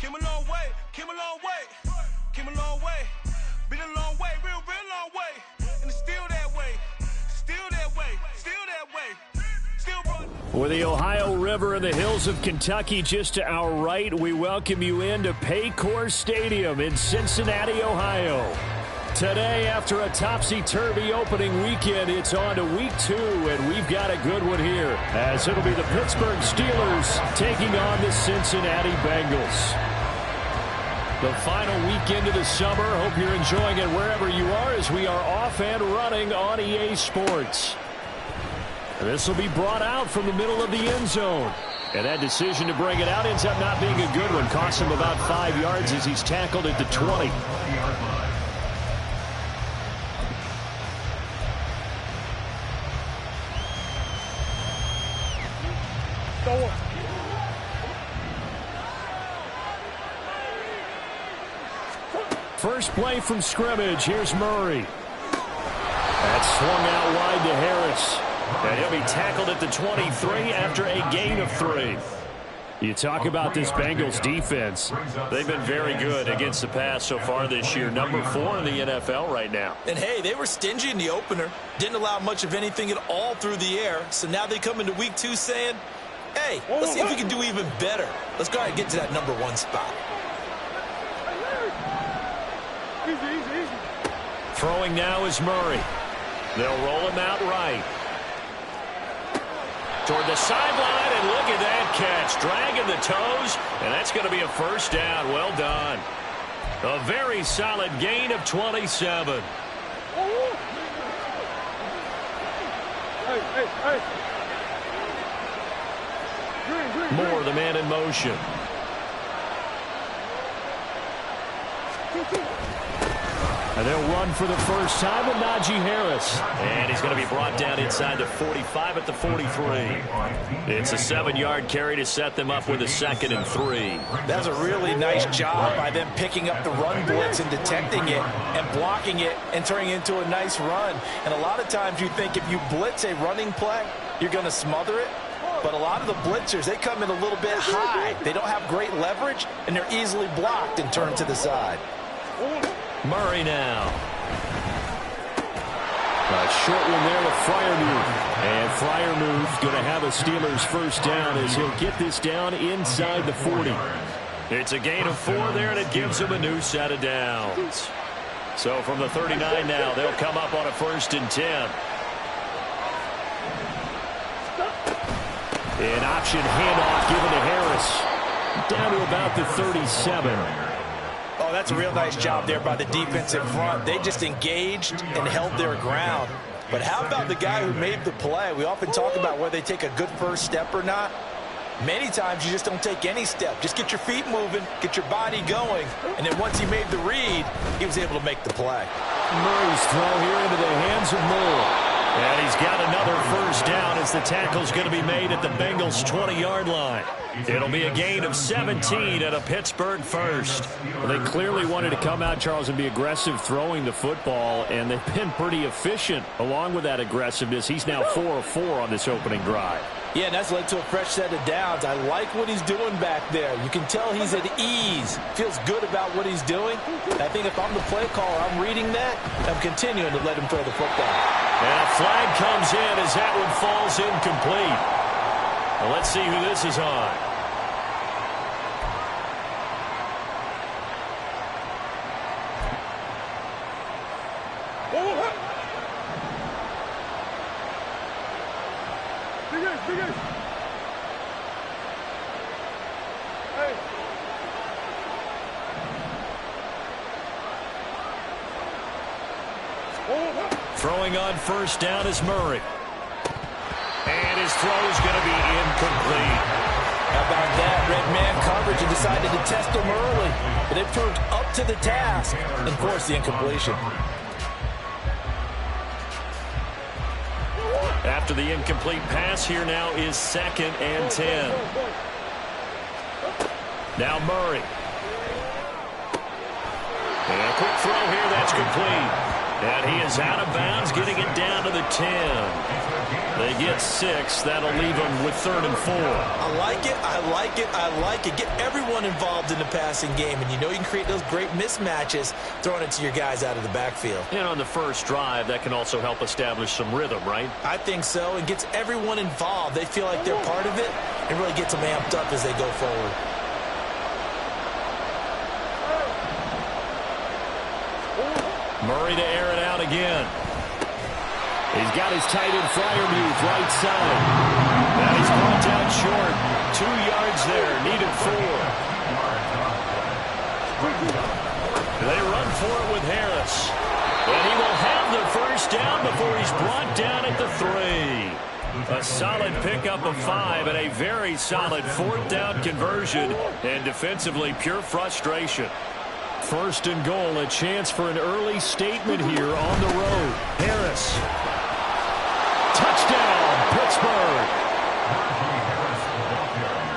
Came a long way, came a long way, came a long way. Been a long way, real long way. And it's still that way, still that way, still that way. Still brought. With the Ohio River and the hills of Kentucky just to our right, we welcome you into Paycor Stadium in Cincinnati, Ohio. Today, after a topsy-turvy opening weekend, it's on to week 2, and we've got a good one here, as it'll be the Pittsburgh Steelers taking on the Cincinnati Bengals. The final weekend of the summer. Hope you're enjoying it wherever you are, as we are off and running on EA Sports. This will be brought out from the middle of the end zone. And that decision to bring it out ends up not being a good one. Costs him about 5 yards as he's tackled at the 20. First play from scrimmage. Here's Murray. That's swung out wide to Harris. And he'll be tackled at the 23 after a gain of 3. You talk about this Bengals defense. They've been very good against the pass so far this year. Number 4 in the NFL right now. And, hey, they were stingy in the opener. Didn't allow much of anything at all through the air. So now they come into week 2 saying, hey, let's see if we can do even better. Let's go ahead and get to that number 1 spot. Throwing now is Murray. They'll roll him out right. Toward the sideline, and look at that catch. Dragging the toes, and that's going to be a first down. Well done. A very solid gain of 27. Moore, the man in motion. And they'll run for the first time with Najee Harris. And he's going to be brought down inside the 45 at the 43. It's a 7-yard carry to set them up with a 2nd and 3. That's a really nice job by them picking up the run blitz and detecting it and blocking it and turning it into a nice run. And a lot of times you think if you blitz a running play, you're going to smother it. But a lot of the blitzers, they come in a little bit high. They don't have great leverage, and they're easily blocked and turned to the side. Murray now. A short one there with Freiermuth. And Freiermuth going to have a Steelers first down as he'll get this down inside the 40. It's a gain of 4 there, and it gives him a new set of downs. So from the 39 now, they'll come up on a 1st and 10. An option handoff given to Harris. Down to about the 37. Oh, that's a real nice job there by the defense in front. They just engaged and held their ground. But how about the guy who made the play? We often talk about whether they take a good first step or not. Many times you just don't take any step. Just get your feet moving, get your body going, and then once he made the read, he was able to make the play. Murray's throw here into the hands of Moore. And he's got another first down as the tackle's going to be made at the Bengals' 20-yard line. It'll be a gain of 17 at a Pittsburgh first. Well, they clearly wanted to come out, Charles, and be aggressive throwing the football, and they've been pretty efficient along with that aggressiveness. He's now 4 of 4 on this opening drive. Yeah, and that's led to a fresh set of downs. I like what he's doing back there. You can tell he's at ease. Feels good about what he's doing. I think if I'm the play caller, I'm reading that. I'm continuing to let him throw the football. And a flag comes in as that one falls incomplete. Well, let's see who this is on. Throwing on first down is Murray. And his throw is going to be incomplete. How about that? Red man coverage and decided to test him early. But it proved up to the task and forced the incompletion. After the incomplete pass, here now is 2nd and 10. Now Murray. And a quick throw here, that's complete. And he is out of bounds, getting it down to the 10. They get 6. That'll leave them with 3rd and 4. I like it. I like it. I like it. Get everyone involved in the passing game. And you know you can create those great mismatches throwing it to your guys out of the backfield. And on the first drive, that can also help establish some rhythm, right? I think so. It gets everyone involved. They feel like they're part of it and really gets them amped up as they go forward. Murray to air it out again. He's got his tight end Freiermuth right side. And he's brought down short. 2 yards there. Needed 4. They run for it with Harris. And he will have the first down before he's brought down at the 3. A solid pickup of 5 and a very solid 4th down conversion. And defensively, pure frustration. 1st and goal, a chance for an early statement here on the road. Harris. Touchdown, Pittsburgh.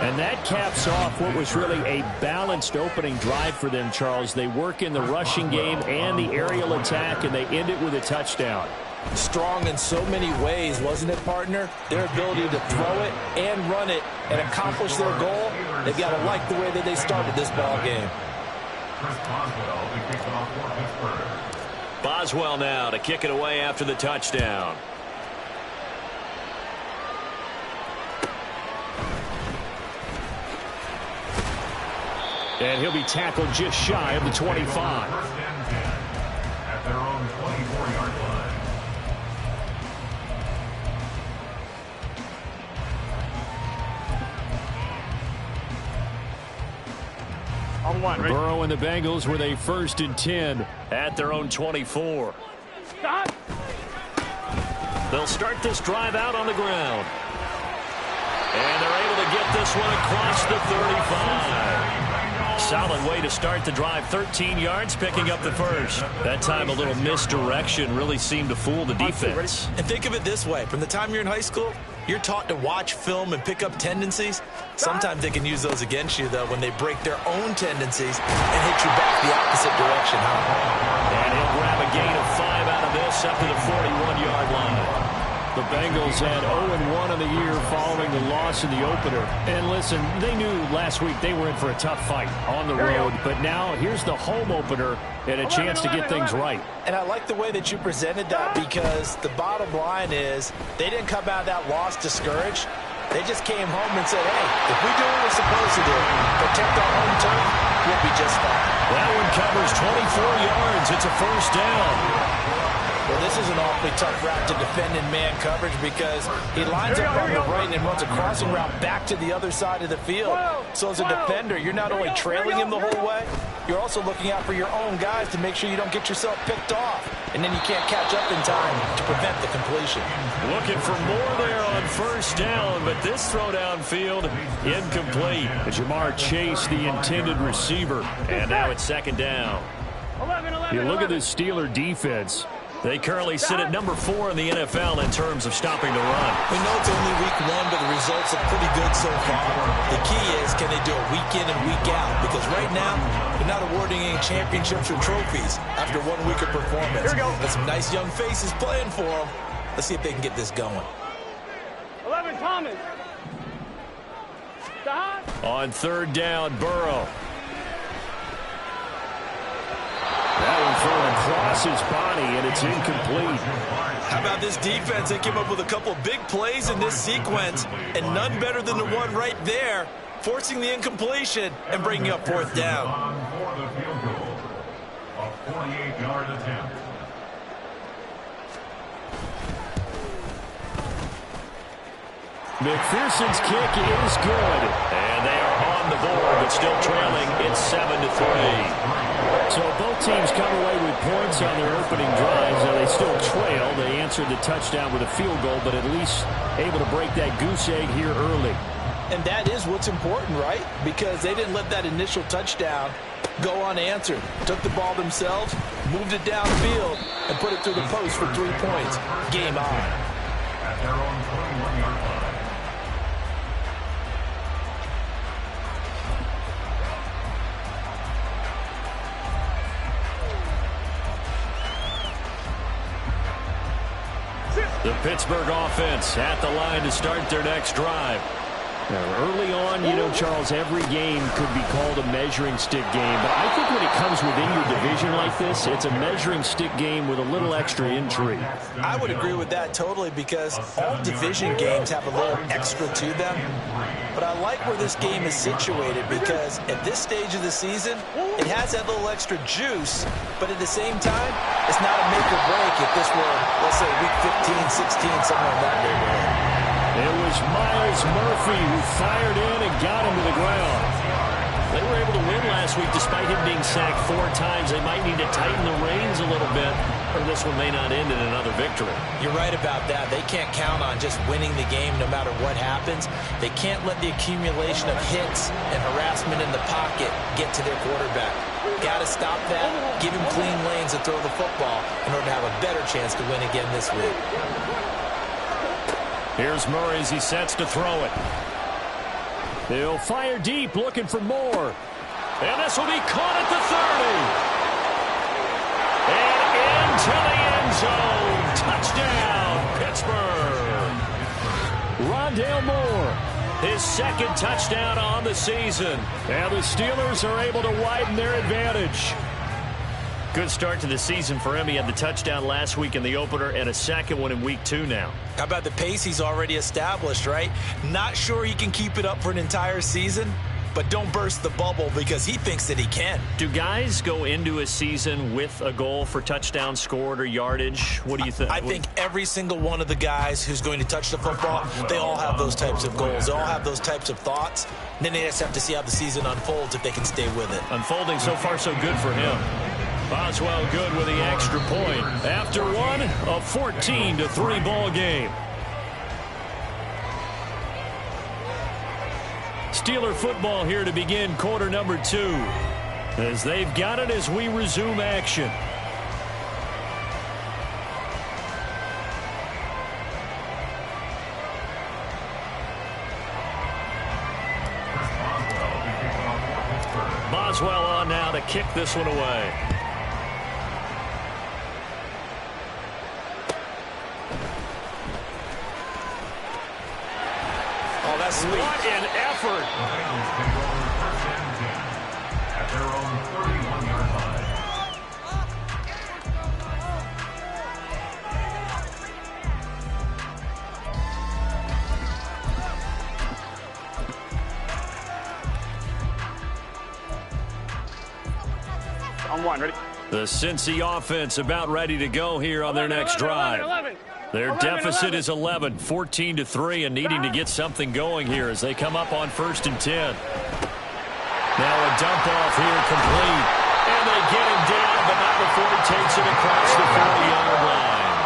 And that caps off what was really a balanced opening drive for them, Charles. They work in the rushing game and the aerial attack, and they end it with a touchdown. Strong in so many ways, wasn't it, partner? Their ability to throw it and run it and accomplish their goal, they've got to like the way that they started this ball game. Boswell now to kick it away after the touchdown. And he'll be tackled just shy of the 25. At their own 24-yard line. Burrow and the Bengals with a 1st and 10 at their own 24. They'll start this drive out on the ground. And they're able to get this one across the 35. Solid way to start the drive. 13 yards, picking up the first. That time a little misdirection really seemed to fool the defense. And think of it this way. From the time you're in high school, you're taught to watch film and pick up tendencies. Sometimes they can use those against you, though, when they break their own tendencies and hit you back the opposite direction. And he'll grab a gain of 5 out of this up to the 41-yard line. The Bengals had 0-1 in the year following the loss in the opener. And listen, they knew last week they were in for a tough fight on the road. But now here's the home opener and a chance to get things right. And I like the way that you presented that, because the bottom line is they didn't come out of that loss discouraged. They just came home and said, hey, if we do what we're supposed to do, protect our home turf, we'll be just fine. That one covers 24 yards. It's a 1st down. Well, this is an awfully tough route to defend in man coverage, because he lines up on the right and runs a crossing route back to the other side of the field. So as a defender, you're not only trailing him the whole way, you're also looking out for your own guys to make sure you don't get yourself picked off. And then you can't catch up in time to prevent the completion. Looking for more there on 1st down, but this throw downfield incomplete. Jamar Chase, the intended receiver, and now it's 2nd down. You look at this Steeler defense. They currently sit at number 4 in the NFL in terms of stopping the run. We know it's only week 1, but the results are pretty good so far. The key is, can they do it week in and week out? Because right now, they're not awarding any championships or trophies after 1 week of performance. But some nice young faces playing for them. Let's see if they can get this going. 11, Thomas. On 3rd down, Burrow. That one thrown across his body, and it's incomplete. How about this defense? They came up with a couple of big plays in this sequence, and none better than the one right there, forcing the incompletion and bringing up 4th down. For the field goal, a 48-yard attempt. McPherson's kick is good, and they are on the board, but still trailing. It's 7-3. So both teams come away with points on their opening drives. Now they still trail. They answered the touchdown with a field goal, but at least able to break that goose egg here early. And that is what's important, right? Because they didn't let that initial touchdown go unanswered. Took the ball themselves, moved it downfield, and put it through the post for 3 points. Game on. At their own 21-yard line. The Pittsburgh offense at the line to start their next drive. Now, early on, Charles, every game could be called a measuring stick game. But I think when it comes within your division like this, it's a measuring stick game with a little extra intrigue. I would agree with that totally because all division games have a little extra to them. But I like where this game is situated because at this stage of the season, it has that little extra juice. But at the same time, it's not a make or break if this were, let's say, week 15, 16, somewhere in that neighborhood. It was Miles Murphy who fired in and got him to the ground. They were able to win last week despite him being sacked 4 times. They might need to tighten the reins a little bit, or this one may not end in another victory. You're right about that. They can't count on just winning the game no matter what happens. They can't let the accumulation of hits and harassment in the pocket get to their quarterback. Got to stop that, give him clean lanes to throw the football in order to have a better chance to win again this week. Here's Murray as he sets to throw it. He'll fire deep, looking for more. And this will be caught at the 30. And into the end zone. Touchdown, Pittsburgh. Rondale Moore, his second touchdown on the season. And the Steelers are able to widen their advantage. Good start to the season for him. He had the touchdown last week in the opener and a second one in week 2 now. How about the pace he's already established, right? Not sure he can keep it up for an entire season, but don't burst the bubble because he thinks that he can. Do guys go into a season with a goal for touchdown scored or yardage? What do you think? I think every single one of the guys who's going to touch the football, they all have those types of goals. They all have those types of thoughts. And then they just have to see how the season unfolds if they can stay with it. Unfolding so far so good for him. Boswell good with the extra point. After one, a 14-3 ball game. Steeler football here to begin quarter number 2. As they've got it as we resume action. Boswell on now to kick this one away. Oh, that's sweet. What an effort. At their own 31-yard line. On one, ready? The Cincy offense about ready to go here on their next drive. 11. Their 11, deficit 11. is 11, 14-3, and needing to get something going here as they come up on 1st and 10. Now a dump off here complete. And they get him down, but not before he takes it across the 40-yard line.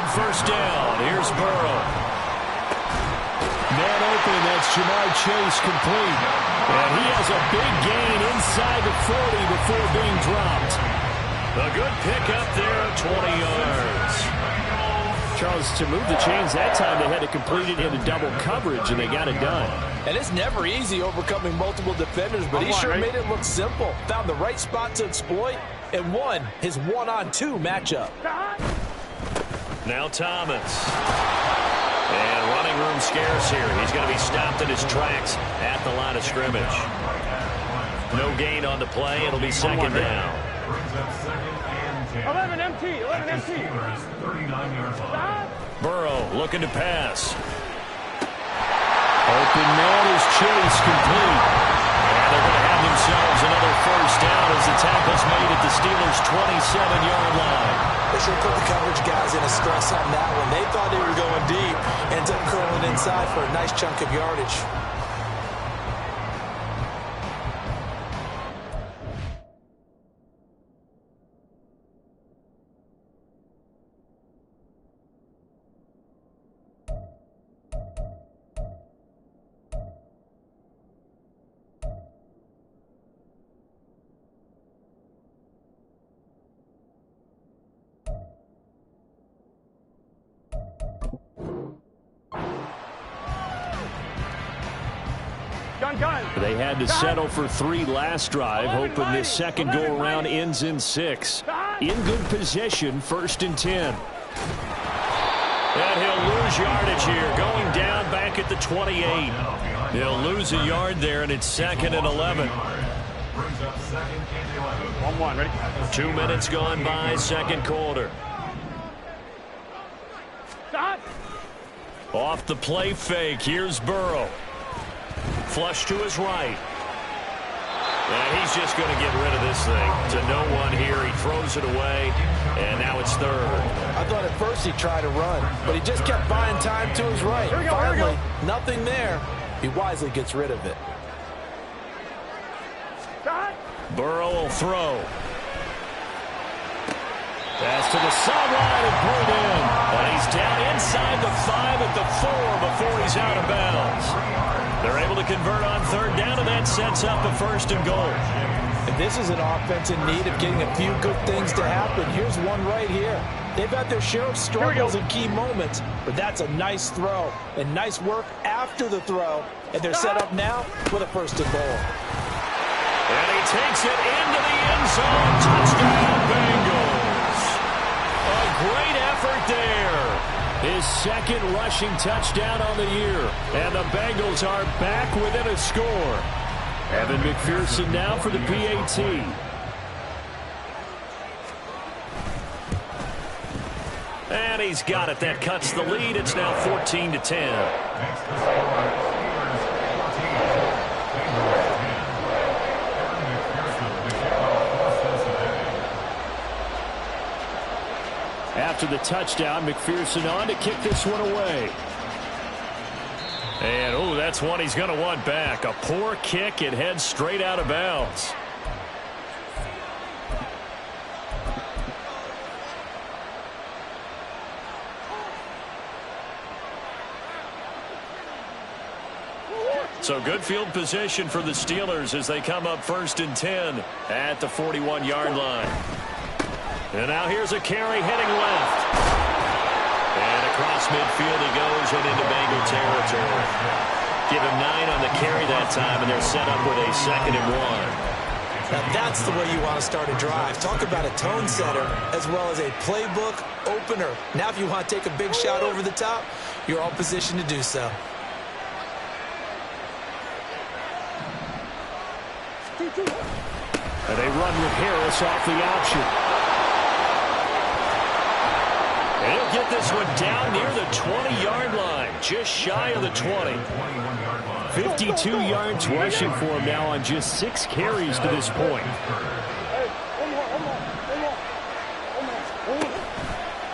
11. First down, here's Burrow. Man open, that's Jamar Chase complete. And he has a big gain inside the 40 before being dropped. A good pickup there of 20 yards. Charles, to move the chains that time, they had to complete it into double coverage, and they got it done. And it's never easy overcoming multiple defenders, but he sure made it look simple. Found the right spot to exploit and won his one-on-2 matchup. Now Thomas. And running room scarce here. He's going to be stopped in his tracks at the line of scrimmage. No gain on the play. It'll be second down. 11 MT. 11 MT. Burrow looking to pass. Open man is Chase complete. And they're going to have themselves another first down as the tackle's made at the Steelers' 27-yard line. They should put the coverage guys in a stress on that one. They thought they were going deep. Ends up curling inside for a nice chunk of yardage. They had to settle for 3 last drive, hoping this second go-around ends in 6. In good position, 1st and 10. And he'll lose yardage here, going down back at the 28. He'll lose a yard there, and it's 2nd and 11. 1-1, ready? 2 minutes gone by, second quarter. Off the play fake, here's Burrow. Flush to his right. And he's just going to get rid of this thing to no one here. He throws it away, and now it's 3rd. I thought at first he tried to run, but he just kept buying time to his right. Finally, nothing there. He wisely gets rid of it. Burrow will throw. Pass to the sideline and pulled in. And he's down inside the 5 at the 4 before he's out of bounds. They're able to convert on 3rd down, and that sets up a 1st and goal. And this is an offense in need of getting a few good things to happen. Here's one right here. They've had their share of struggles in key moments, but that's a nice throw and nice work after the throw. And they're set up now with a 1st and goal. And he takes it into the end zone. Touchdown, Bengals. A great effort there. His 2nd rushing touchdown on the year. And the Bengals are back within a score. Evan McPherson now for the PAT. And he's got it. That cuts the lead. It's now 14-10. After the touchdown, McPherson on to kick this one away. And, oh, that's one he's going to want back. A poor kick. It heads straight out of bounds. So good field position for the Steelers as they come up 1st and 10 at the 41-yard line. And now here's a carry heading left. And across midfield he goes and into Bengal territory. Give him 9 on the carry that time, and they're set up with a 2nd and 1. Now that's the way you want to start a drive. Talk about a tone setter as well as a playbook opener. Now if you want to take a big shot over the top, you're all positioned to do so. And they run with Harris off the option. And he'll get this one down near the 20-yard line, just shy of the 20. 52 yards rushing for him now on just 6 carries to this point.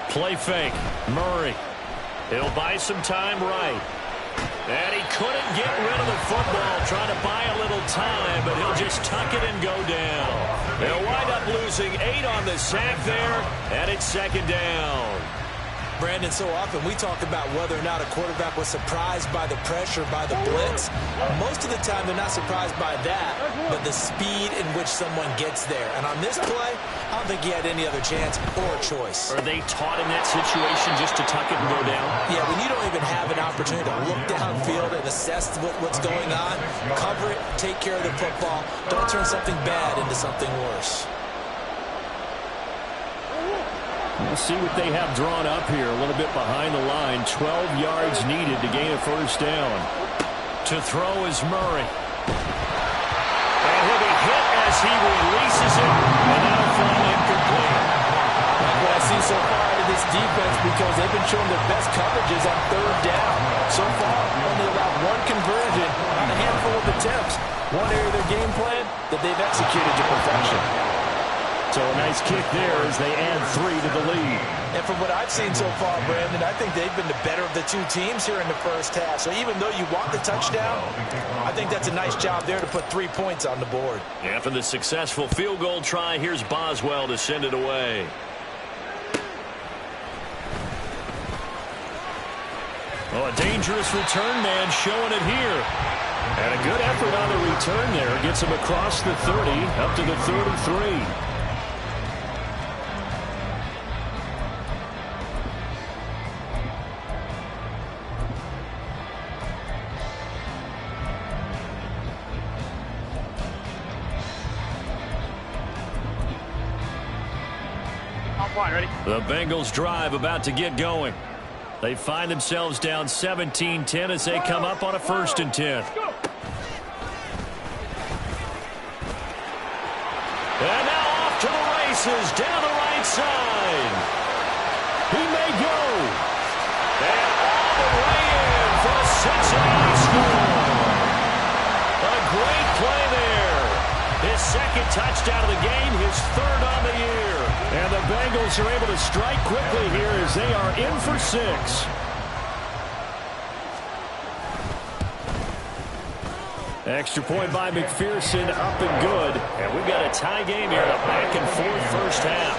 Play fake. Murray. He'll buy some time right. And he couldn't get rid of the football, trying to buy a little time, but he'll just tuck it and go down. They'll wind up losing 8 on the sack there, and it's 2nd down. Brandon, so often we talk about whether or not a quarterback was surprised by the pressure, by the blitz. Most of the time they're not surprised by that, but the speed in which someone gets there. And on this play, I don't think he had any other chance or choice. Are they taught in that situation just to tuck it and go down? Yeah, when you don't even have an opportunity to look downfield and assess what's going on, cover it, take care of the football. Don't turn something bad into something worse. We'll see what they have drawn up here. A little bit behind the line. 12 yards needed to gain a 1st down. To throw is Murray. And he'll be hit as he releases it. And that'll fall incomplete. What I've seen so far out of this defense, because they've been showing their best coverages on 3rd down. So far, only allowed 1 conversion on a handful of attempts. One area of their game plan that they've executed to perfection. So a nice kick there as they add 3 to the lead. And from what I've seen so far, Brandon, I think they've been the better of the 2 teams here in the first half. So even though you want the touchdown, I think that's a nice job there to put 3 points on the board. After the successful field goal try, here's Boswell to send it away. Oh, a dangerous return man showing it here. And a good effort on the return there. Gets him across the 30, up to the 33. One, ready? The Bengals drive about to get going. They find themselves down 17-10 as they come up on a 1st and 10. And now off to the races down the right side. He may go. And all the way in for a Cincinnati score. A great play there. His 2nd touchdown of the game, his 3rd on the year. And the Bengals are able to strike quickly here as they are in for 6. Extra point by McPherson, up and good. And we've got a tie game here, a back-and-forth first half.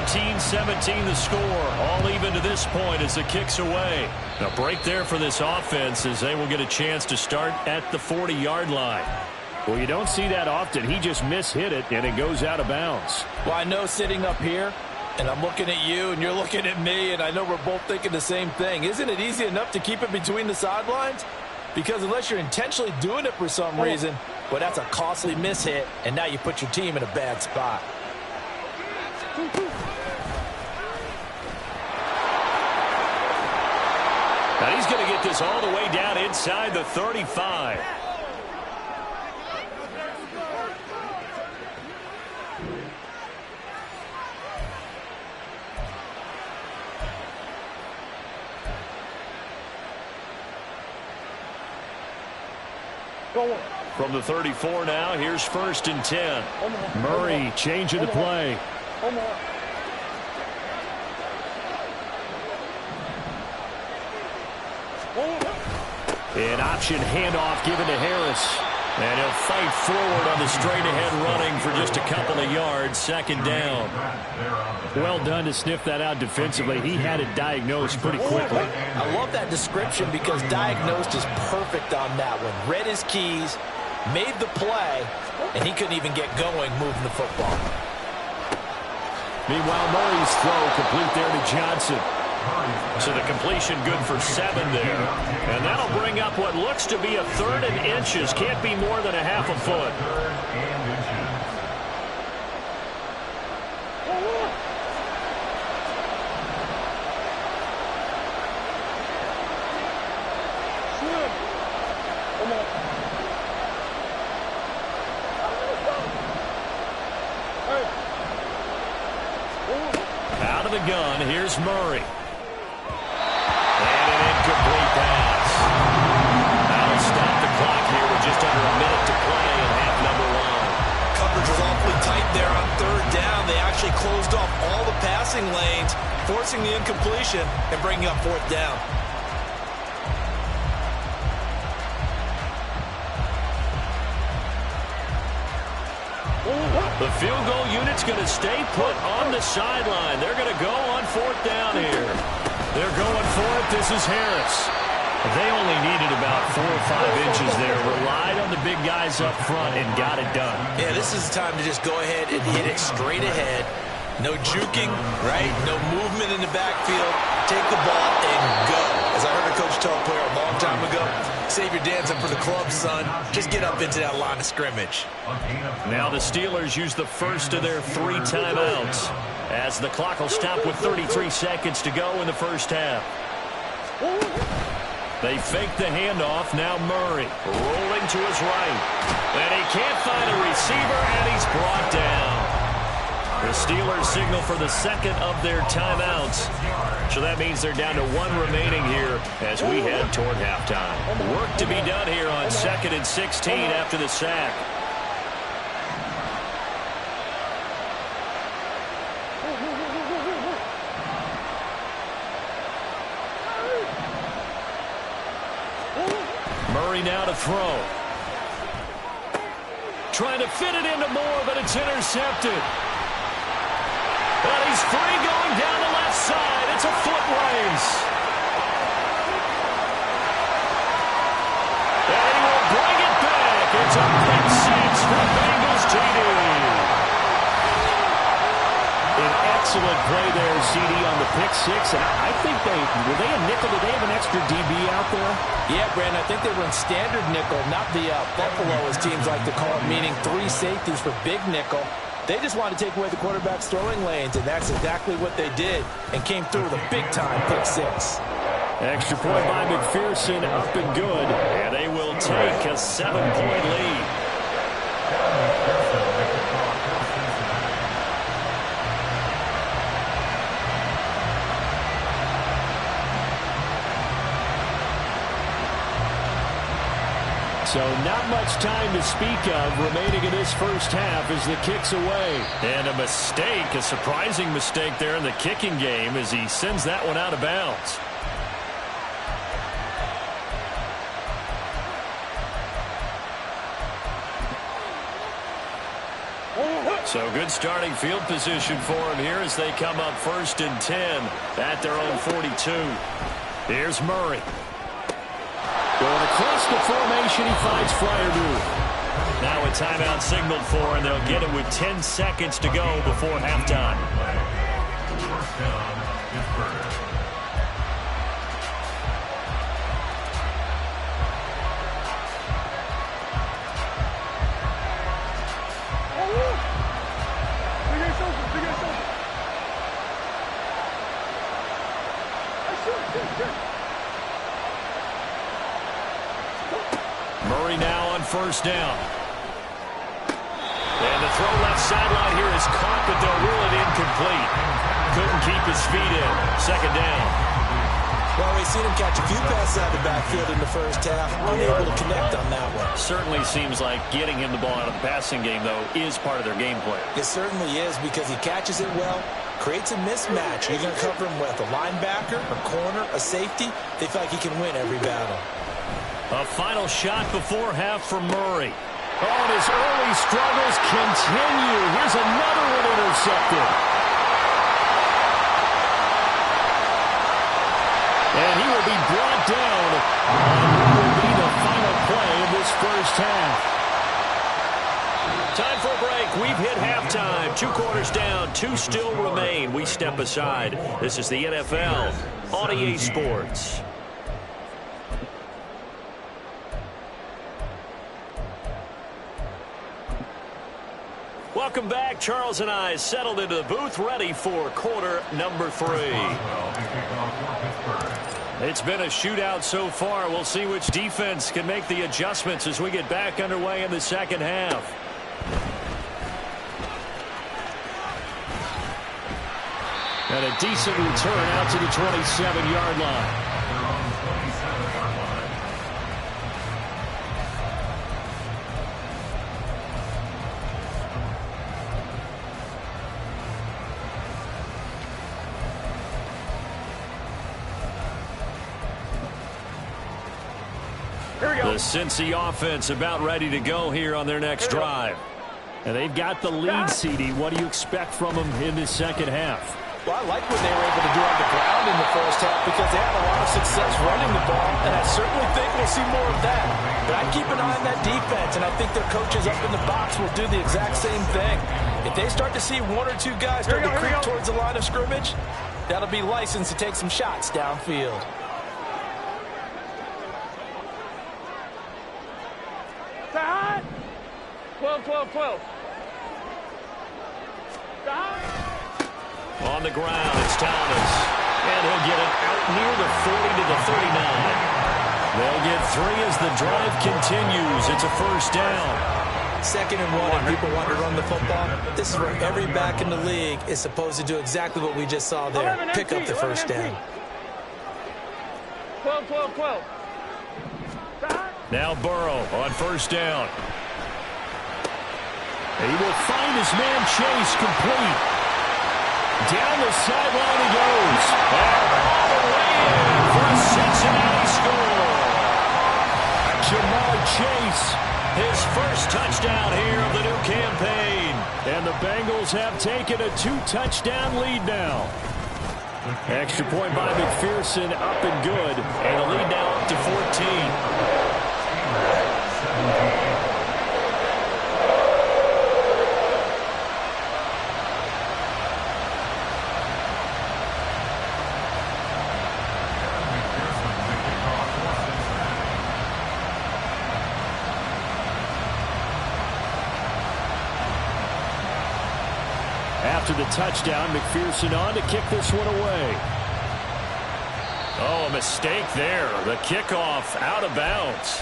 .17 the score, all even to this point as the kick's away. A break there for this offense as they will get a chance to start at the 40-yard line. Well, you don't see that often. He just mishit it, and it goes out of bounds. Well, I know sitting up here, and I'm looking at you, and you're looking at me, and I know we're both thinking the same thing. Isn't it easy enough to keep it between the sidelines? Because unless you're intentionally doing it for some reason, well, that's a costly mishit, and now you put your team in a bad spot. Now he's going to get this all the way down inside the 35. From the 34 now, here's 1st and 10. Murray changing the play. An option handoff given to Harris. And he'll fight forward on the straight-ahead running for just a couple of yards. 2nd down. Well done to sniff that out defensively. He had it diagnosed pretty quickly. I love that description because diagnosed is perfect on that one. Read his keys, made the play, and he couldn't even get going moving the football. Meanwhile, Murray's throw complete there to Johnson. So the completion good for 7 there. And that'll bring up what looks to be a 3rd and inches. Can't be more than a half a foot. Out of the gun, here's Murray. And an incomplete pass. That'll stop the clock here with just under a minute to play in half number 1. Coverage was awfully tight there on 3rd down. They actually closed off all the passing lanes, forcing the incompletion and bringing up 4th down. The field goal unit's going to stay put on the sideline. They're going to go on 4th down here. They're going for it. This is Harris. They only needed about 4 or 5 inches there. Relied on the big guys up front and got it done. Yeah, this is the time to just go ahead and hit it straight ahead. No juking, right? No movement in the backfield. Take the ball and go. As I heard a coach tell a player a long time ago, save your dancing for the club, son. Just get up into that line of scrimmage. Now the Steelers use the first of their 3 timeouts as the clock will stop with 33 seconds to go in the first half. They fake the handoff. Now Murray rolling to his right. And he can't find a receiver, and he's brought down. The Steelers signal for the 2nd of their timeouts. So that means they're down to 1 remaining here as we head toward halftime. Work to be done here on 2nd and 16 after the sack. Murray now to throw. Trying to fit it into Moore, but it's intercepted. And he's free going down the left side. It's a foot race. a pick six for Bengals TD. An excellent play there, CD, on the pick six. And I think were they a nickel? Did they have an extra DB out there? Yeah, Brandon, I think they run standard nickel, not the Buffalo, as teams like to call it, meaning 3 safeties for big nickel. They just wanted to take away the quarterback's throwing lanes, and that's exactly what they did, and came through with a big-time pick six. Extra point by McPherson, up and good, and they will take a 7-point lead. So not much time to speak of remaining in this first half as the kick's away. And a mistake, a surprising mistake there in the kicking game as he sends that one out of bounds. So good starting field position for him here as they come up 1st and 10 at their own 42. Here's Murray. Going across the formation, he finds Fryermuth. Now a timeout signaled for, and they'll get it with 10 seconds to go before halftime. First down, Pittsburgh. Murray now on 1st down. And the throw left sideline here is caught, but they'll rule it incomplete. Couldn't keep his feet in. 2nd down. Well, we've seen him catch a few passes out of the backfield in the first half. Unable to connect on that one. Certainly seems like getting him the ball out of the passing game, though, is part of their game plan. It certainly is because he catches it well, creates a mismatch. You're going to cover him with a linebacker, a corner, a safety. They feel like he can win every battle. A final shot before half for Murray. Oh, and his early struggles continue. Here's another one intercepted. And he will be brought down on what will be the final play of this first half. Time for a break. We've hit halftime. 2 quarters down. 2 still remain. We step aside. This is the NFL on EA Sports. Welcome back. Charles and I settled into the booth, ready for quarter number 3. It's been a shootout so far. We'll see which defense can make the adjustments as we get back underway in the second half. And a decent return out to the 27-yard line. The Cincy offense about ready to go here on their next drive. And they've got the lead, CD. What do you expect from them in this second half? Well, I like what they were able to do on the ground in the first half because they had a lot of success running the ball, and I certainly think we'll see more of that. But I keep an eye on that defense, and I think their coaches up in the box will do the exact same thing. If they start to see 1 or 2 guys start to creep towards the line of scrimmage, that'll be licensed to take some shots downfield. Side. 12, 12, 12. On the ground, it's Thomas. And he'll get it out near the 40 to the 39. They'll get 3 as the drive continues. It's a first down. 2nd and 1, and people want to run the football. This is where every back in the league is supposed to do exactly what we just saw there. Pick up the first down. 12, 12, 12. Now Burrow on first down. He will find his man Chase complete. Down the sideline he goes. And all the way in for a Cincinnati score. Jamar Chase, his first touchdown here of the new campaign. And the Bengals have taken a 2-touchdown lead now. Extra point by McPherson, up and good. And the lead now up to 14. after the touchdown. McPherson on to kick this one away. Oh, a mistake there. The kickoff out of bounds.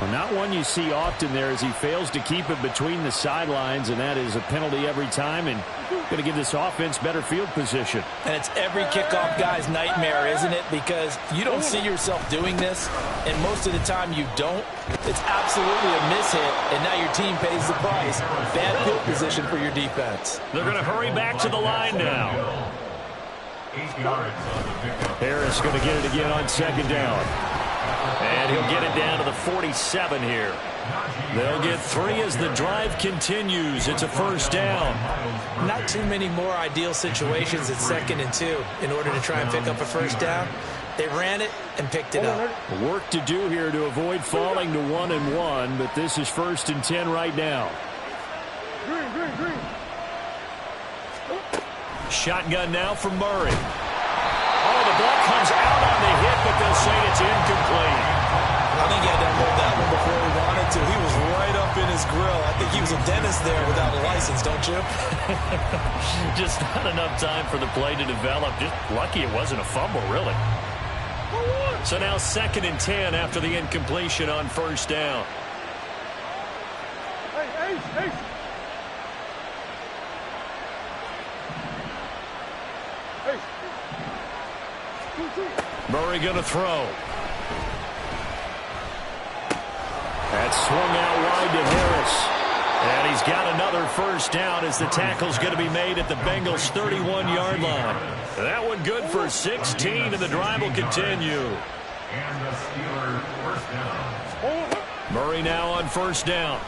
Well, not one you see often there as he fails to keep it between the sidelines, and that is a penalty every time and going to give this offense better field position. And it's every kickoff guy's nightmare, isn't it? Because you don't see yourself doing this, and most of the time you don't. It's absolutely a mishit, and now your team pays the price. Bad field position for your defense. They're going to hurry back to the line now. Harris going to get it again on second down. And he'll get it down to the 47 here. They'll get 3 as the drive continues. It's a first down. Not too many more ideal situations at 2nd and 2 in order to try and pick up a first down. They ran it and picked it up. Work to do here to avoid falling to 1-1, but this is 1st and 10 right now. Shotgun now from Murray. Oh, the ball comes out on the hit, but they'll say it's incomplete. I think he had to unload that one before he wanted to. He was right up in his grill. I think he was a dentist there without a license, don't you? Just not enough time for the play to develop. Just lucky it wasn't a fumble, really. So now 2nd and 10 after the incompletion on first down. Hey. Murray going to throw. That's swung out wide to Harris. And he's got another first down as the tackle's going to be made at the Bengals' 31-yard line. That one good for 16, and the drive will continue. And the Steelers first down. Murray now on first down.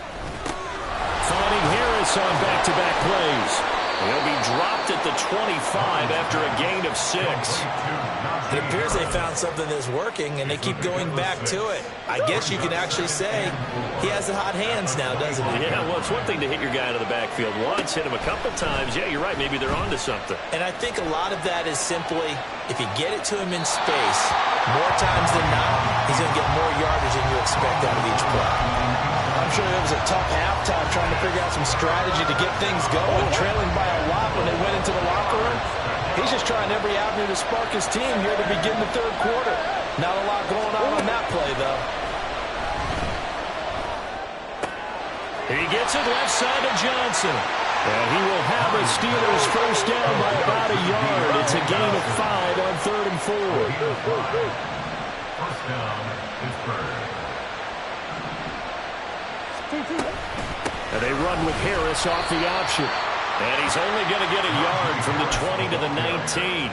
Finding Harris on back-to-back plays. He'll be dropped at the 25 after a gain of 6. It appears they found something that's working, and they keep going back to it. I guess you can actually say he has the hot hands now, doesn't he? Yeah, well, it's one thing to hit your guy out of the backfield once, hit him a couple times. Yeah, you're right. Maybe they're onto something. And I think a lot of that is simply if you get it to him in space, more times than not, he's going to get more yardage than you expect out of each play. I'm sure it was a tough halftime trying to figure out some strategy to get things going, trailing by a lot when they went into the locker room. He's just trying every avenue to spark his team here to begin the 3rd quarter. Not a lot going on that play, though. He gets it left side to Johnson. And he will have a Steelers first down by about a yard. It's a gain of 5 on 3rd and 4. First down, Pittsburgh. And they run with Harris off the option. And he's only going to get a yard from the 20 to the 19.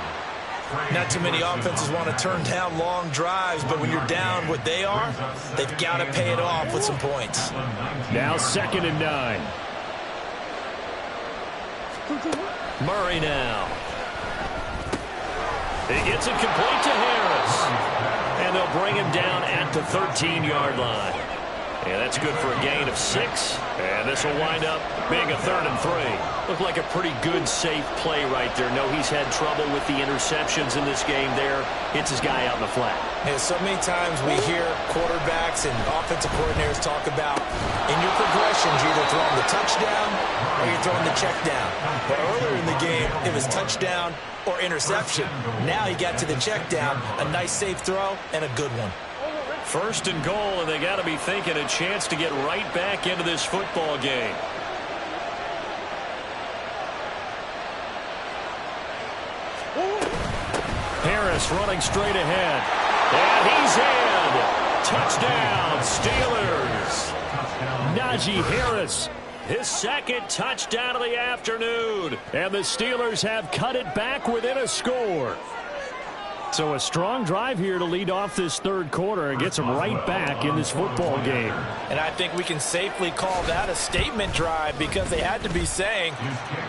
Not too many offenses want to turn down long drives, but when you're down what they are, they've got to pay it off with some points. Now 2nd and 9. Murray now. He gets it complete to Harris. And they'll bring him down at the 13-yard line. Yeah, that's good for a gain of 6. And this will wind up being a 3rd and 3. Looked like a pretty good, safe play right there. No, he's had trouble with the interceptions in this game there. Hits his guy out in the flat. Yeah, so many times we hear quarterbacks and offensive coordinators talk about in your progressions, you're either throwing the touchdown or you're throwing the check down. But earlier in the game, it was touchdown or interception. Now he got to the check down, a nice safe throw, and a good one. 1st and goal, and they got to be thinking a chance to get right back into this football game. Harris running straight ahead. And he's in. Touchdown, Steelers. Najee Harris, his 2nd touchdown of the afternoon. And the Steelers have cut it back within a score. So a strong drive here to lead off this 3rd quarter and gets them right back in this football game. And I think we can safely call that a statement drive because they had to be saying,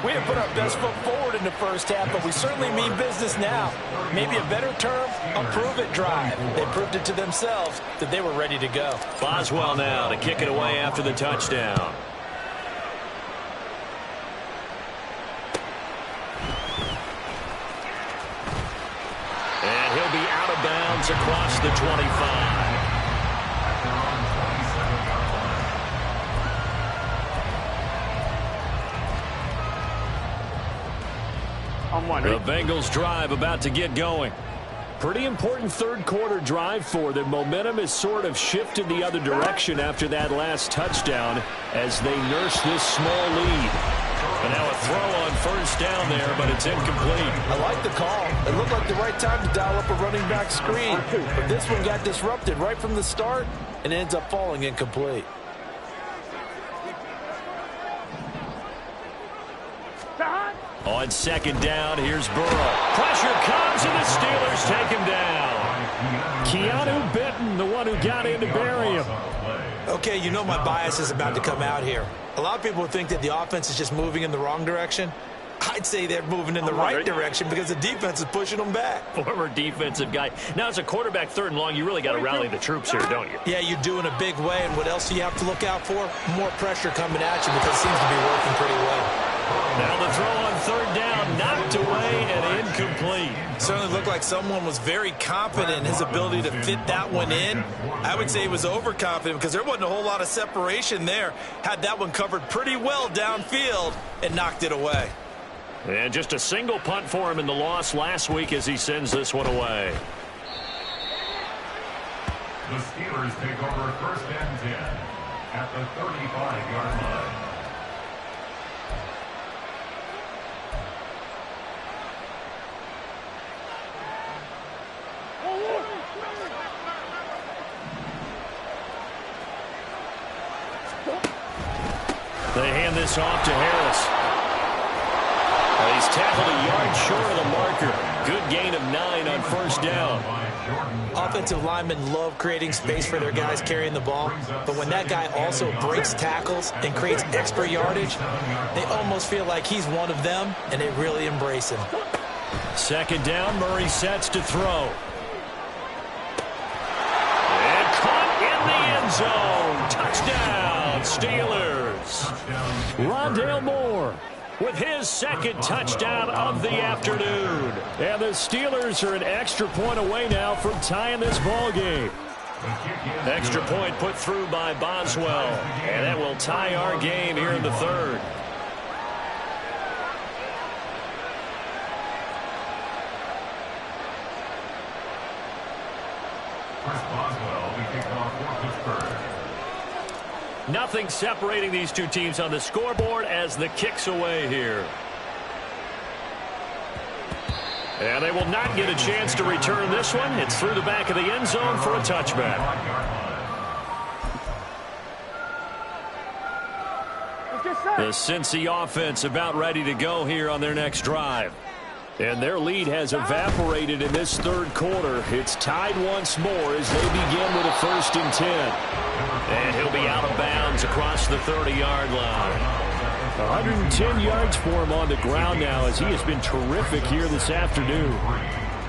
we didn't put our best foot forward in the first half, but we certainly mean business now. Maybe a better term, a prove-it drive. They proved it to themselves that they were ready to go. Boswell now to kick it away after the touchdown. And he'll be out of bounds across the 25. on one. The Bengals drive about to get going. Pretty important third quarter drive for them. Momentum has sort of shifted the other direction after that last touchdown as they nurse this small lead. And now a throw on first down there, but it's incomplete. I like the call. It looked like the right time to dial up a running back screen. But this one got disrupted right from the start and ends up falling incomplete. On second down, here's Burrow. Pressure comes, and the Steelers take him down. Keanu Benton, the one who got in to bury him. Okay, you know my bias is about to come out here. A lot of people think that the offense is just moving in the wrong direction. I'd say they're moving in the right direction because the defense is pushing them back. Former defensive guy. Now, as a quarterback, third and long, you really got to rally the troops here, don't you? Yeah, you do in a big way. And what else do you have to look out for? More pressure coming at you because it seems to be working pretty well. Now the throw on third down, knocked away and incomplete. Certainly looked like someone was very confident in his ability to fit that one in. I would say he was overconfident because there wasn't a whole lot of separation there. Had that one covered pretty well downfield and knocked it away. And just a single punt for him in the loss last week as he sends this one away. The Steelers take over first and 10 at the 35-yard line. They hand this off to Harris. He's tackled a yard short of the marker. Good gain of 9 on first down. Offensive linemen love creating space for their guys carrying the ball, but when that guy also breaks tackles and creates extra yardage, they almost feel like he's one of them, and they really embrace him. Second down, Murray sets to throw. And caught in the end zone. Touchdown, Steelers. Rondale Moore with his second touchdown of the afternoon. And the Steelers are an extra point away now from tying this ball game. Extra point put through by Boswell. And that will tie our game here in the third. Nothing separating these two teams on the scoreboard as the kick's away here. And they will not get a chance to return this one. It's through the back of the end zone for a touchback. The Cincy offense about ready to go here on their next drive. And their lead has evaporated in this third quarter. It's tied once more as they begin with a 1st and 10. And he'll be out of bounds across the 30-yard line. 110 yards for him on the ground now as he has been terrific here this afternoon.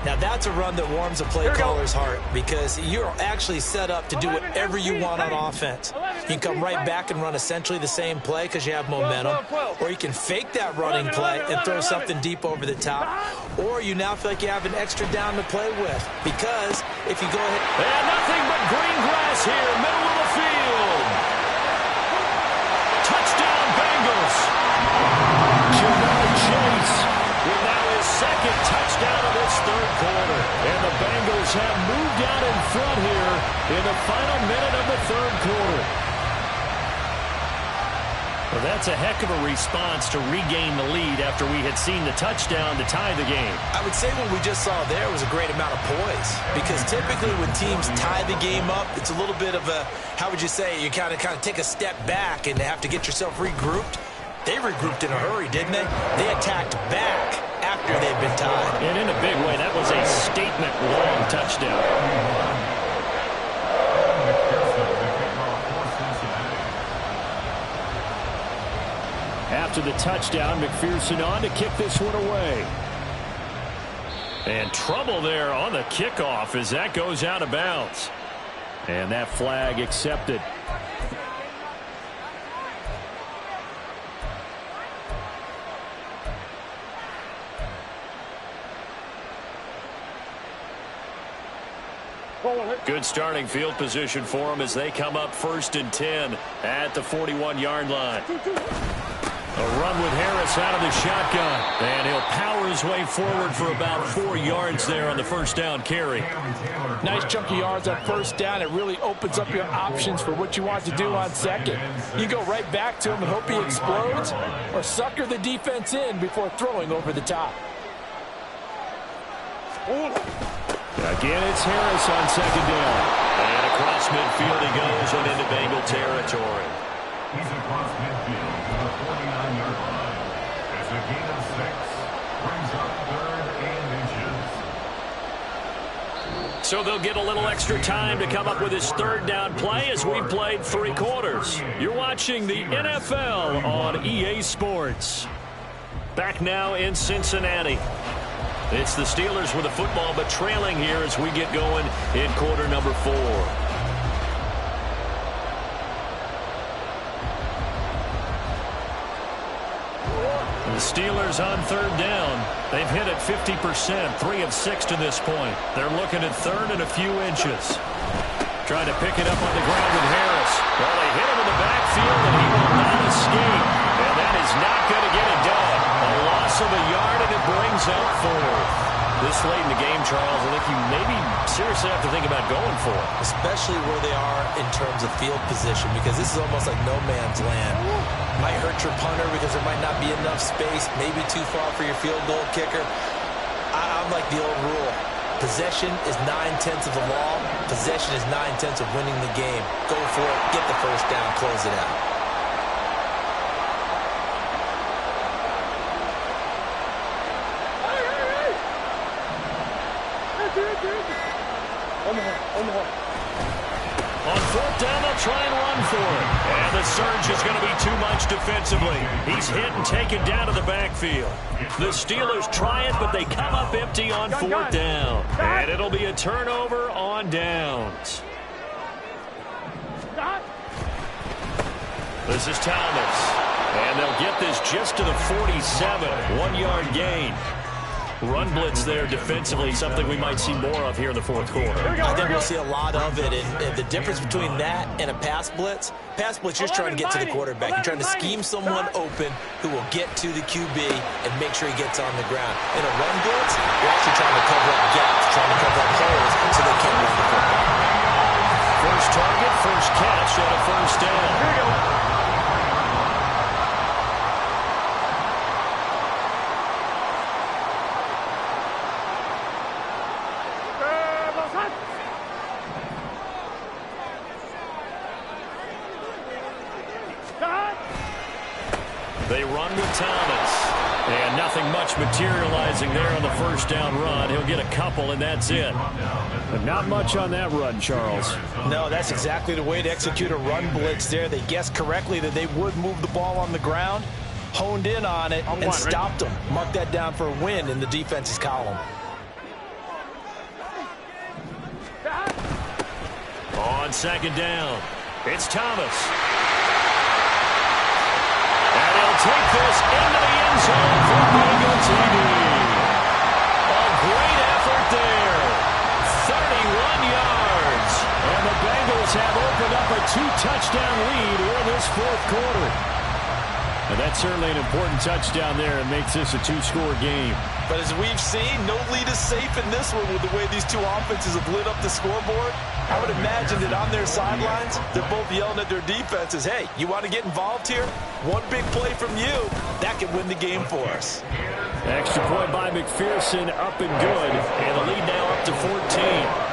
Now that's a run that warms a play caller's heart because you're actually set up to do whatever you want on offense. You can come right back and run essentially the same play because you have momentum, or you can fake that running play and throw something deep over the top, or you now feel like you have an extra down to play with because if you go ahead... And nothing but green grass here, middle of the field. Touchdown, Bengals. Jamar Chase with now his second touchdown of this third quarter. And the Bengals have moved out in front here in the final minute of the third quarter. Well, that's a heck of a response to regain the lead after we had seen the touchdown to tie the game. I would say what we just saw there was a great amount of poise because typically when teams tie the game up, it's a little bit of a, how would you say, you kind of take a step back and have to get yourself regrouped. They regrouped in a hurry, didn't they? They attacked back after they'd been tied. And in a big way, that was a statement long touchdown. After the touchdown, McPherson on to kick this one away. And trouble there on the kickoff as that goes out of bounds. And that flag accepted. Good starting field position for them as they come up 1st and 10 at the 41-yard line. A run with Harris out of the shotgun. And he'll power his way forward for about 4 yards there on the first down carry. Nice chunk of yards on first down. It really opens up your options for what you want to do on second. You go right back to him and hope he explodes, or sucker the defense in before throwing over the top. Again, it's Harris on second down. And across midfield he goes and into Bengal territory. He's across midfield to the 49-yard line. As a gain of 6, brings up 3rd and inches. So they'll get a little extra time to come up with his third down play as we've played 3 quarters. You're watching the NFL on EA Sports. Back now in Cincinnati. It's the Steelers with the football, but trailing here as we get going in quarter number 4. The Steelers on third down. They've hit it 50%, 3 of 6 to this point. They're looking at third and a few inches. Trying to pick it up on the ground with Harris. Well, they hit him in the backfield, and he will not escape. And that is not going to get it done. A loss of a yard, and it brings up 4th. This late in the game, Charles, I think you maybe seriously have to think about going for it. Especially where they are in terms of field position, because this is almost like no man's land. Might hurt your punter because there might not be enough space, maybe too far for your field goal kicker. I'm like the old rule. Possession is 9/10 of the law. Possession is 9/10 of winning the game. Go for it, get the first down, close it out. On fourth down, they'll try and run for it. And the surge is going to be too much defensively. He's hit and taken down to the backfield. The Steelers try it, but they come up empty on fourth down. And it'll be a turnover on downs. This is Thomas. And they'll get this just to the 47. 1-yard gain. Run blitz there defensively, something we might see more of here in the fourth quarter. I think we'll see a lot of it, and the difference between that and a pass blitz, you're just trying to get to the quarterback. You're trying to scheme someone open who will get to the QB and make sure he gets on the ground. In a run blitz, you're actually trying to cover up gaps, trying to cover up holes so they can't run the football. First target, first catch on a first down. Here we go. They run with Thomas. And nothing much materializing there on the first down run. He'll get a couple, and that's it. But not much on that run, Charles. No, that's exactly the way to execute a run blitz there. They guessed correctly that they would move the ball on the ground, honed in on it, and stopped them. Mark that down for a win in the defense's column. On second down, it's Thomas. Take this into the end zone for Bengal TD. A great effort there. 31 yards. And the Bengals have opened up a 2-touchdown lead here in this fourth quarter. And that's certainly an important touchdown there and makes this a 2-score game. But as we've seen, no lead is safe in this one with the way these two offenses have lit up the scoreboard. I would imagine that on their sidelines, they're both yelling at their defenses, hey, you want to get involved here? One big play from you, that can win the game for us. Extra point by McPherson, up and good. And the lead now up to 14.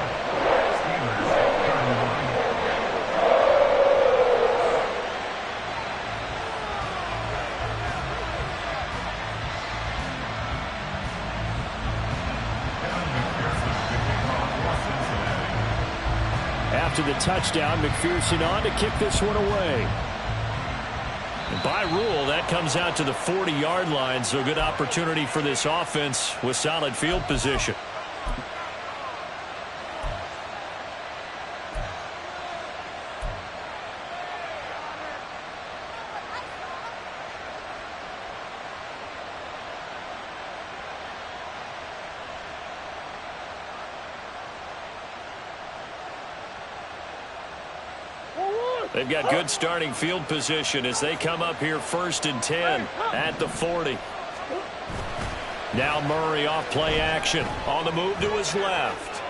After the touchdown, McPherson on to kick this one away. And by rule, that comes out to the 40-yard line, so a good opportunity for this offense with solid field position. They've got good starting field position as they come up here 1st and 10 at the 40. Now Murray off play action. On the move to his left.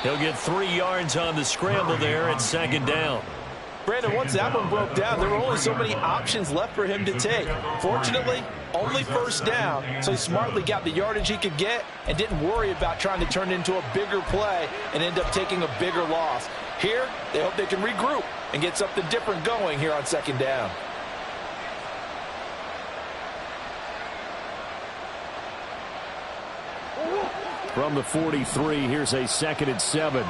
He'll get 3 yards on the scramble there at 2nd down. Brandon, once that one broke down, there were only so many options left for him to take. Fortunately, only 1st down, so he smartly got the yardage he could get and didn't worry about trying to turn it into a bigger play and end up taking a bigger loss. Here, they hope they can regroup and get something different going here on 2nd down. From the 43, here's a 2nd and 7.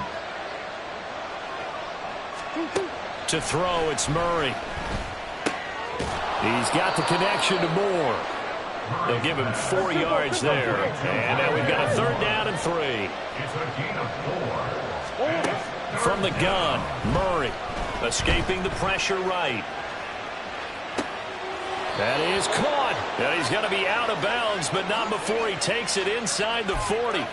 To throw, it's Murray. He's got the connection to Moore. They'll give him 4 yards there. And now we've got a 3rd down and 3. It's a gain of 4. From the gun, Murray escaping the pressure right. That is caught. And he's going to be out of bounds, but not before he takes it inside the 40.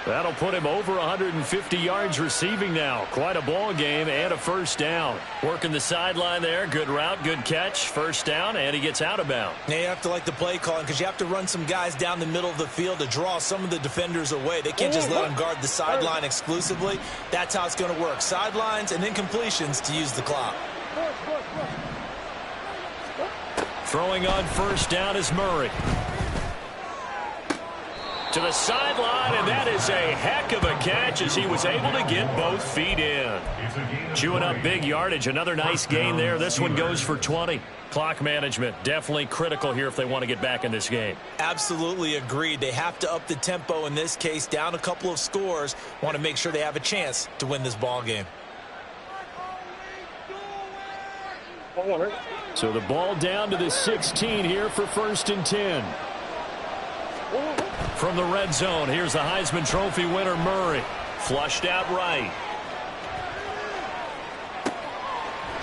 That'll put him over 150 yards receiving now. Quite a ball game and a 1st down. Working the sideline there. Good route, good catch. 1st down, and he gets out of bounds. Now you have to like the play calling because you have to run some guys down the middle of the field to draw some of the defenders away. They can't just let them guard the sideline exclusively. That's how it's going to work. Sidelines and then completions to use the clock. Throwing on 1st down is Murray. To the sideline, and that is a heck of a catch as he was able to get both feet in. Chewing up big yardage. Another nice gain there. This one goes for 20. Clock management definitely critical here if they want to get back in this game. Absolutely agreed. They have to up the tempo in this case. Down a couple of scores. Want to make sure they have a chance to win this ball game. So the ball down to the 16 here for 1st and 10. From the red zone, here's the Heisman Trophy winner, Murray. Flushed out right.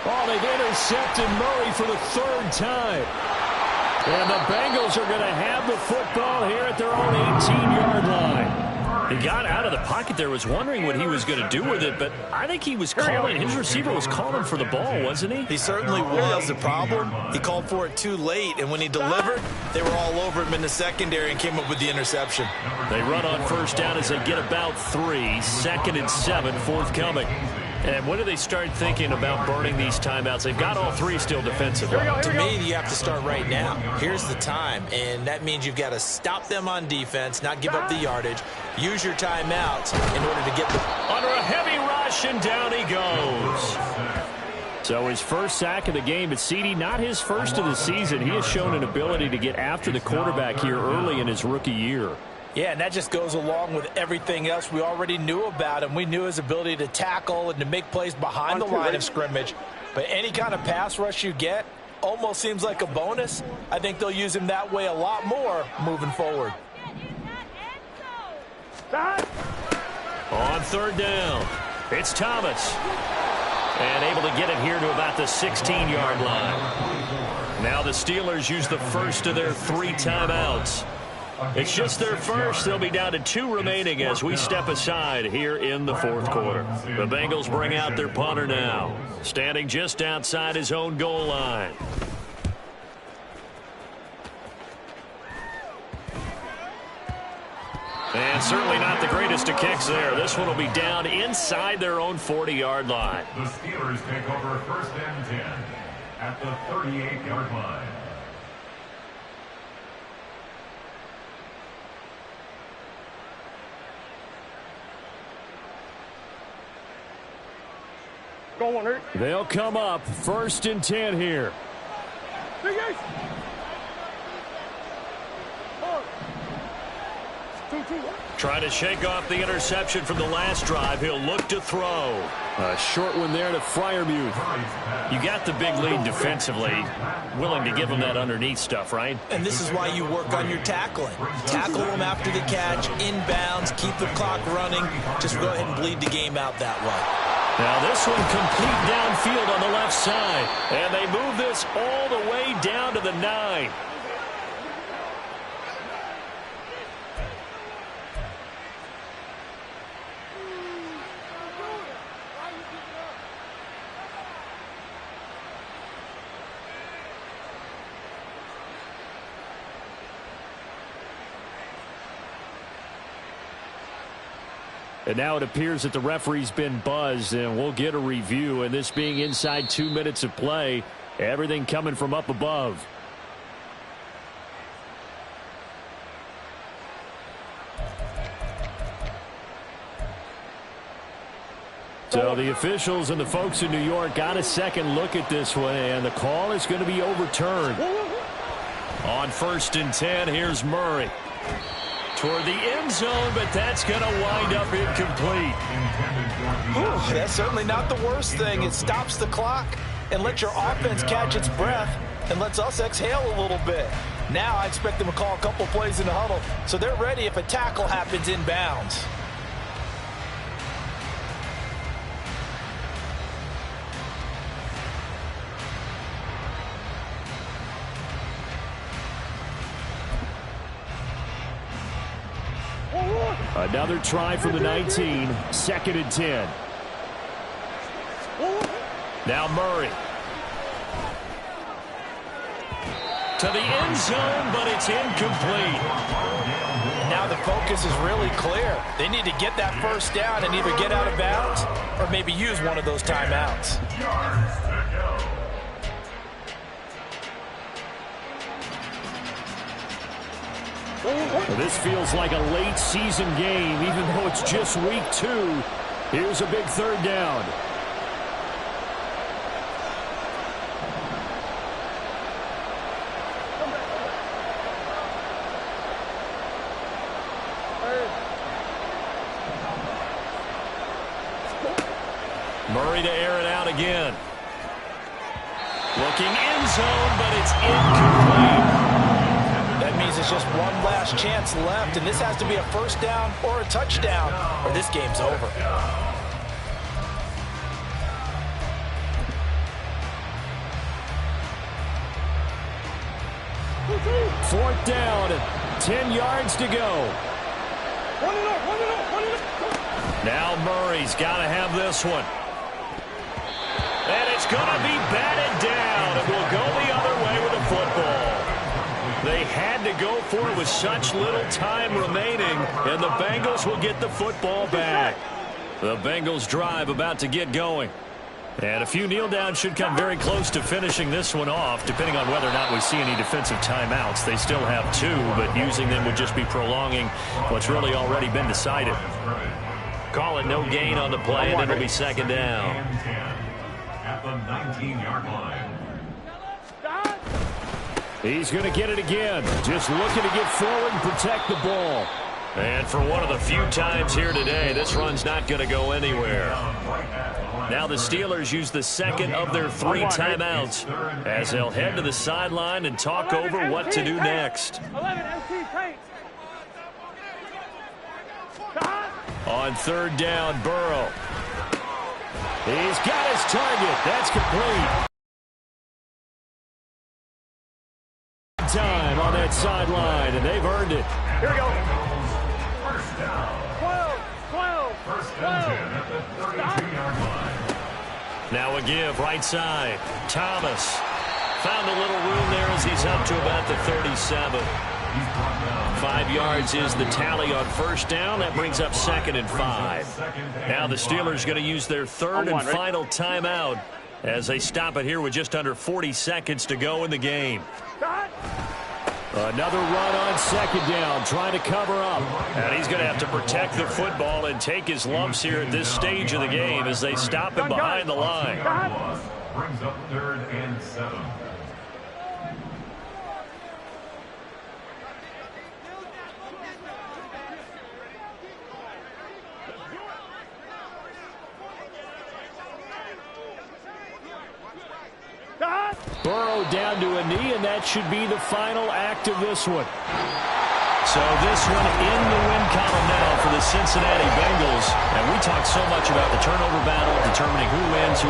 Oh, they've intercepted Murray for the 3rd time. And the Bengals are going to have the football here at their own 18-yard line. He got out of the pocket there, was wondering what he was going to do with it, but I think he was calling, his receiver was calling for the ball, wasn't he? He certainly was. The problem, he called for it too late, and when he delivered, they were all over him in the secondary and came up with the interception. They run on 1st down as they get about 3. 2nd and 7 forthcoming. And when do they start thinking about burning these timeouts? They've got all 3 still defensively. To me, you have to start right now. Here's the time, and that means you've got to stop them on defense, not give up the yardage. Use your timeouts in order to get them. Under a heavy rush, and down he goes. So his 1st sack of the game, but CD, not his 1st of the season. He has shown an ability to get after the quarterback here early in his rookie year. Yeah, and that just goes along with everything else we already knew about him. We knew his ability to tackle and to make plays behind the line of scrimmage. But any kind of pass rush you get almost seems like a bonus. I think they'll use him that way a lot more moving forward. On 3rd down, it's Thomas. And able to get it here to about the 16-yard line. Now the Steelers use the 1st of their 3 timeouts. It's just their 1st. They'll be down to 2 remaining as we step aside here in the 4th quarter. The Bengals bring out their punter now, standing just outside his own goal line. And certainly not the greatest of kicks there. This one will be down inside their own 40-yard line. The Steelers take over 1st and 10 at the 38-yard line. They'll come up 1st and 10 here. Trying to shake off the interception from the last drive. He'll look to throw. A short one there to Freiermuth. You got the big lead defensively. Willing to give him that underneath stuff, right? And this is why you work on your tackling. Tackle them after the catch, inbounds, keep the clock running. Just go ahead and bleed the game out that way. Now this one complete downfield on the left side. And they move this all the way down to the 9. And now it appears that the referee's been buzzed, and we'll get a review. And this being inside 2 minutes of play, everything coming from up above. So the officials and the folks in New York got a second look at this one, and the call is going to be overturned. On 1st and 10, here's Murray. Toward the end zone, but that's going to wind up incomplete. Ooh, that's certainly not the worst thing. It stops the clock and lets your offense catch its breath and lets us exhale a little bit. Now I expect them to call a couple plays in the huddle so they're ready if a tackle happens inbounds. Another try from the 19, 2nd and 10. Now Murray. To the end zone, but it's incomplete. Now the focus is really clear. They need to get that first down and either get out of bounds or maybe use one of those timeouts. This feels like a late season game, even though it's just week 2. Here's a big 3rd down. Murray to air it out again. Looking end zone, but it's incomplete. That means it's just one last chance left, and this has to be a first down or a touchdown, or this game's over. 4th down, 10 yards to go. Now Murray's got to have this one. And it's going to be batted down. It will go the other way with the football. They had to go for it with such little time remaining, and the Bengals will get the football back. The Bengals drive about to get going. And a few kneel downs should come very close to finishing this one off, depending on whether or not we see any defensive timeouts. They still have 2, but using them would just be prolonging what's really already been decided. Call it no gain on the play, and it'll be 2nd down. At the 19-yard line. He's going to get it again. Just looking to get forward and protect the ball. And for one of the few times here today, this run's not going to go anywhere. Now the Steelers use the 2nd of their 3 timeouts as they'll head to the sideline and talk over what to do next. On 3rd down, Burrow. He's got his target. That's complete. Time on that sideline, and they've earned it. Here we go. First down. 12. First and 10 at the 32-yard line. Now a give, right side. Thomas found a little room there as he's up to about the 37. 5 yards is the tally on 1st down. That brings up 2nd and 5. Now the Steelers going to use their 3rd and final timeout as they stop it here with just under 40 seconds to go in the game. Another run on 2nd down, trying to cover up. And he's going to have to protect the football and take his lumps here at this stage of the game as they stop him behind the line. Brings up 3rd and 7. Burrow down to a knee, and that should be the final act of this one. So this one in the win column now for the Cincinnati Bengals. And we talked so much about the turnover battle, determining who wins,